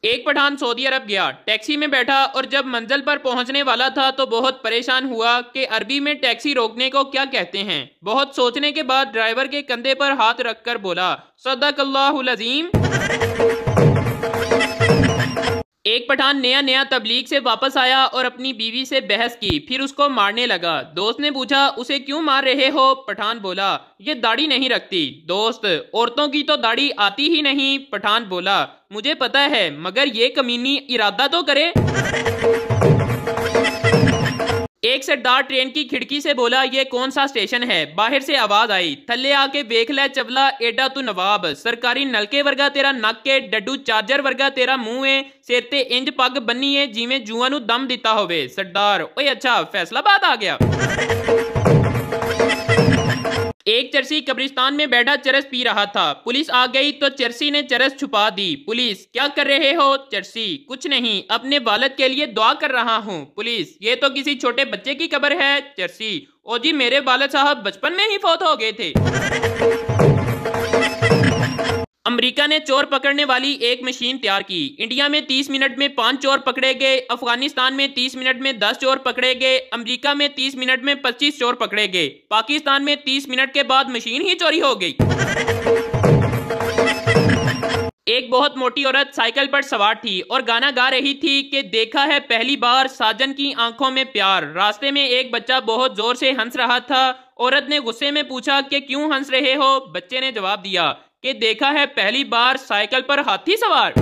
एक पठान सऊदी अरब गया, टैक्सी में बैठा और जब मंजिल पर पहुंचने वाला था तो बहुत परेशान हुआ कि अरबी में टैक्सी रोकने को क्या कहते हैं। बहुत सोचने के बाद ड्राइवर के कंधे पर हाथ रखकर बोला, सदकल्लाहुल अज़ीम। एक पठान नया नया तबलीग से वापस आया और अपनी बीवी से बहस की, फिर उसको मारने लगा। दोस्त ने पूछा, उसे क्यों मार रहे हो? पठान बोला, ये दाढ़ी नहीं रखती। दोस्त, औरतों की तो दाढ़ी आती ही नहीं। पठान बोला, मुझे पता है, मगर ये कमीनी इरादा तो करे। एक सरदार ट्रेन की खिड़की से बोला, ये कौन सा स्टेशन है? बाहर से आवाज आई, थल्ले आके देख ले चवला, एडा तू नवाब। सरकारी नलके वर्गा तेरा नक के, डड्डू चार्जर वर्गा तेरा मुंह है, सिर ते इंज पग बन्नी है जिवें जुआं नू दम दिता होवे। सरदार, ओए अच्छा फैसलाबाद आ गया। एक चरसी कब्रिस्तान में बैठा चरस पी रहा था। पुलिस आ गई तो चरसी ने चरस छुपा दी। पुलिस, क्या कर रहे हो? चरसी, कुछ नहीं, अपने वालिद के लिए दुआ कर रहा हूँ। पुलिस, ये तो किसी छोटे बच्चे की कब्र है। चरसी, ओ जी, मेरे वालिद साहब बचपन में ही फौत हो गए थे। अमेरिका ने चोर पकड़ने वाली एक मशीन तैयार की। इंडिया में 30 मिनट में 5 चोर पकड़े गए, अफगानिस्तान में 30 मिनट में 10 चोर पकड़े गए, अमेरिका में 30 मिनट में 25 चोर पकड़े गए, पाकिस्तान में 30 मिनट के बाद मशीन ही चोरी हो गई। एक बहुत मोटी औरत साइकिल पर सवार थी और गाना गा रही थी कि देखा है पहली बार साजन की आंखों में प्यार। रास्ते में एक बच्चा बहुत जोर से हंस रहा था। औरत ने गुस्से में पूछा कि क्यों हंस रहे हो? बच्चे ने जवाब दिया कि देखा है पहली बार साइकिल पर हाथी सवार।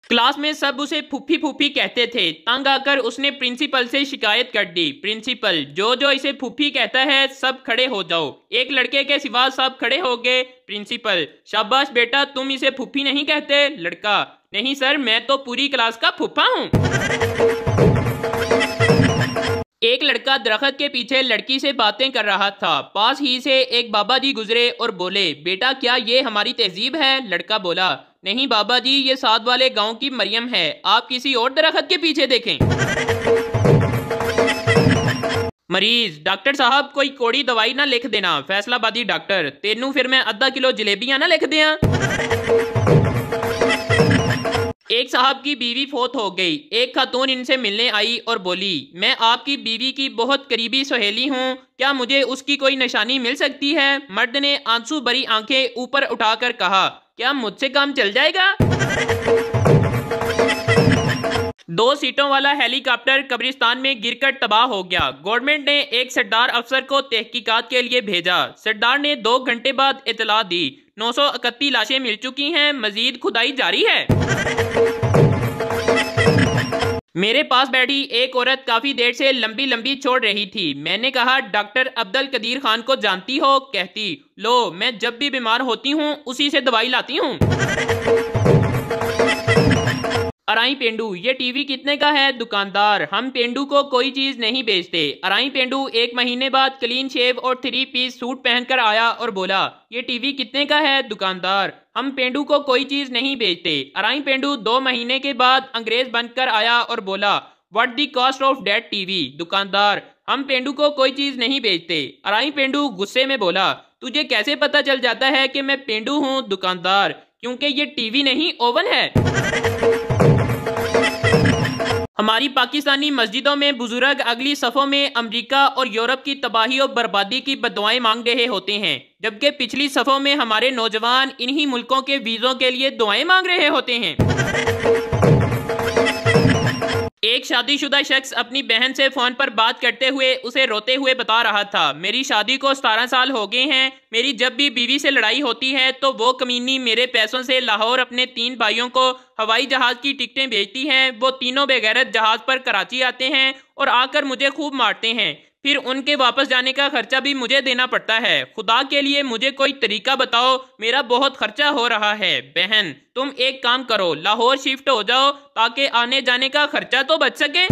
क्लास में सब उसे फूफी फूफी कहते थे। तंग आकर उसने प्रिंसिपल से शिकायत कर दी। प्रिंसिपल, जो जो इसे फूफी कहता है सब खड़े हो जाओ। एक लड़के के सिवा सब खड़े हो गए। प्रिंसिपल, शाबाश बेटा, तुम इसे फूफी नहीं कहते। लड़का, नहीं सर, मैं तो पूरी क्लास का फूफा हूँ। एक लड़का दरख्त के पीछे लड़की से बातें कर रहा था। पास ही से एक बाबा जी गुजरे और बोले, बेटा क्या ये हमारी तहजीब है? लड़का बोला, नहीं बाबा जी, ये साथ वाले गांव की मरियम है, आप किसी और दरख्त के पीछे देखें। मरीज, डॉक्टर साहब कोई कोड़ी दवाई ना लिख देना। फैसलाबादी डॉक्टर, तेनू फिर मैं आधा किलो जलेबियां ना लिख दिया। एक साहब की बीवी फौत हो गई। एक खातून इनसे मिलने आई और बोली, मैं आपकी बीवी की बहुत करीबी सहेली हूँ, क्या मुझे उसकी कोई निशानी मिल सकती है? मर्द ने आंसू भरी आंखें ऊपर उठाकर कहा, क्या मुझसे काम चल जाएगा? 2 सीटों वाला हेलीकॉप्टर कब्रिस्तान में गिरकर तबाह हो गया। गवर्नमेंट ने एक सरदार अफसर को तहकीकात के लिए भेजा। सरदार ने 2 घंटे बाद इतला दी, 931 लाशें मिल चुकी हैं, मजीद खुदाई जारी है। मेरे पास बैठी एक औरत काफी देर से लंबी लंबी छोड़ रही थी। मैंने कहा, डॉक्टर अब्दुल कदीर खान को जानती हो? कहती, लो, मैं जब भी बीमार होती हूँ उसी से दवाई लाती हूँ। अराई पेंडू, ये टीवी कितने का है? दुकानदार, हम पेंडू को कोई चीज नहीं बेचते। अराई पेंडू 1 महीने बाद क्लीन शेव और 3 पीस सूट पहनकर आया और बोला, ये टीवी कितने का है? दुकानदार, हम पेंडू को कोई चीज नहीं बेचते। अराई पेंडू 2 महीने के बाद अंग्रेज बनकर आया और बोला, what the cost of that TV? दुकानदार, हम पेंडू को कोई चीज नहीं बेचते। अराई पेंडू गुस्से में बोला, तुझे कैसे पता चल जाता है कि मैं पेंडू हूँ? दुकानदार, क्योंकि ये टीवी नहीं ओवन है। हमारी पाकिस्तानी मस्जिदों में बुजुर्ग अगली सफ़ों में अमेरिका और यूरोप की तबाही और बर्बादी की बदुआएं मांग रहे होते हैं, जबकि पिछली सफ़ों में हमारे नौजवान इन्हीं मुल्कों के वीज़ों के लिए दुआएं मांग रहे होते हैं। एक शादीशुदा शख्स अपनी बहन से फोन पर बात करते हुए उसे रोते हुए बता रहा था, मेरी शादी को 17 साल हो गए हैं, मेरी जब भी बीवी से लड़ाई होती है तो वो कमीनी मेरे पैसों से लाहौर अपने 3 भाइयों को हवाई जहाज की टिकटें भेजती हैं। वो तीनों बेगैरत जहाज पर कराची आते हैं और आकर मुझे खूब मारते हैं, फिर उनके वापस जाने का खर्चा भी मुझे देना पड़ता है। खुदा के लिए मुझे कोई तरीका बताओ, मेरा बहुत खर्चा हो रहा है। बहन, तुम एक काम करो, लाहौर शिफ्ट हो जाओ ताकि आने जाने का खर्चा तो बच सके।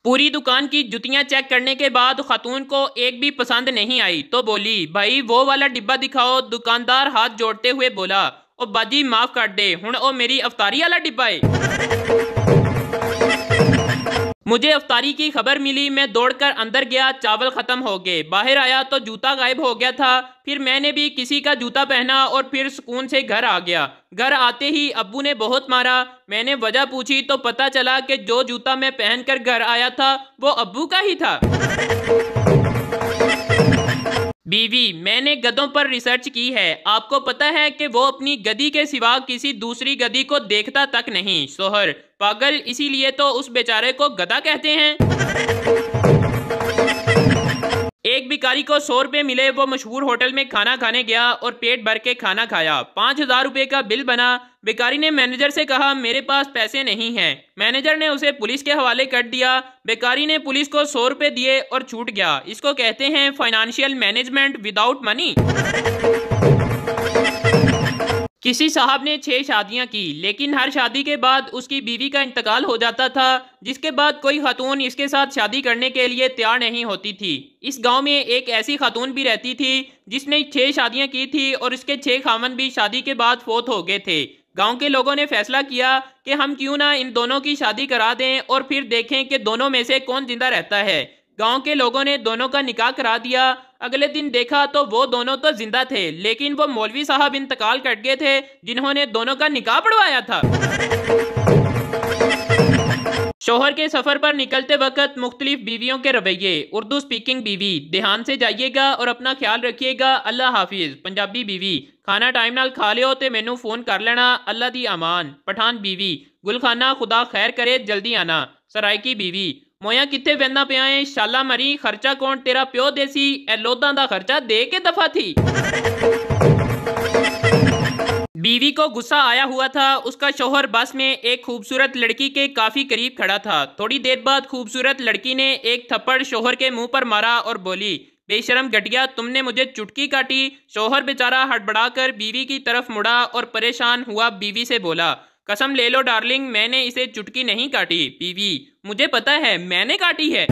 पूरी दुकान की जुतियां चेक करने के बाद खातून को एक भी पसंद नहीं आई तो बोली, भाई वो वाला डिब्बा दिखाओ। दुकानदार हाथ जोड़ते हुए बोला, ओ बाजी माफ कर दे, हुण ओ मेरी अफतारी वाला डिब्बा है। मुझे अफ्तारी की खबर मिली, मैं दौड़कर अंदर गया, चावल खत्म हो गए। बाहर आया तो जूता गायब हो गया था। फिर मैंने भी किसी का जूता पहना और फिर सुकून से घर आ गया। घर आते ही अब्बू ने बहुत मारा। मैंने वजह पूछी तो पता चला कि जो जूता मैं पहनकर घर आया था वो अब्बू का ही था। बीवी, मैंने गधों पर रिसर्च की है। आपको पता है कि वो अपनी गधी के सिवा किसी दूसरी गधी को देखता तक नहीं। शोहर, पागल, इसीलिए तो उस बेचारे को गधा कहते हैं। एक भिखारी को 100 रुपये मिले। वो मशहूर होटल में खाना खाने गया और पेट भर के खाना खाया। 5,000 रुपये का बिल बना। भिखारी ने मैनेजर से कहा, मेरे पास पैसे नहीं हैं। मैनेजर ने उसे पुलिस के हवाले कर दिया। भिखारी ने पुलिस को 100 रुपये दिए और छूट गया। इसको कहते हैं फाइनेंशियल मैनेजमेंट विदाउट मनी। किसी साहब ने 6 शादियां की, लेकिन हर शादी के बाद उसकी बीवी का इंतकाल हो जाता था, जिसके बाद कोई खातून इसके साथ शादी करने के लिए तैयार नहीं होती थी। इस गांव में एक ऐसी खातून भी रहती थी जिसने 6 शादियां की थी और उसके 6 खामन भी शादी के बाद फोत हो गए थे। गांव के लोगों ने फैसला किया कि हम क्यों ना इन दोनों की शादी करा दें और फिर देखें कि दोनों में से कौन जिंदा रहता है। गांव के लोगों ने दोनों का निकाह करा दिया। अगले दिन देखा तो वो दोनों तो जिंदा थे, लेकिन वो मौलवी साहब इंतकाल कर गए थे जिन्होंने दोनों का निकाह पढ़वाया था। शोहर के सफर पर निकलते वक्त मुख्तलिफ बीवियों के रवैये। उर्दू स्पीकिंग बीवी, ध्यान से जाइएगा और अपना ख्याल रखिएगा, अल्लाह हाफिज। पंजाबी बीवी, खाना टाइम नाल खा लियो ते मैनू फोन कर लेना, अल्लाह दी अमान। पठान बीवी, गुलखाना, खुदा खैर करे, जल्दी आना। सरायकी बीवी, मोया किथे वेंदा पिया है, शाला मरी, खर्चा कौन तेरा प्यो देसी, ए लोदां दा खर्चा दे के दफा थी। बीवी को गुस्सा आया हुआ था। उसका शौहर बस में एक खूबसूरत लड़की के काफी करीब खड़ा था। थोड़ी देर बाद खूबसूरत लड़की ने एक थप्पड़ शौहर के मुंह पर मारा और बोली, बेशरम घटिया, तुमने मुझे चुटकी काटी। शौहर बेचारा हड़बड़ाकर बीवी की तरफ मुड़ा और परेशान हुआ बीवी से बोला, कसम ले लो डार्लिंग, मैंने इसे चुटकी नहीं काटी। बीवी, मुझे पता है मैंने काटी है।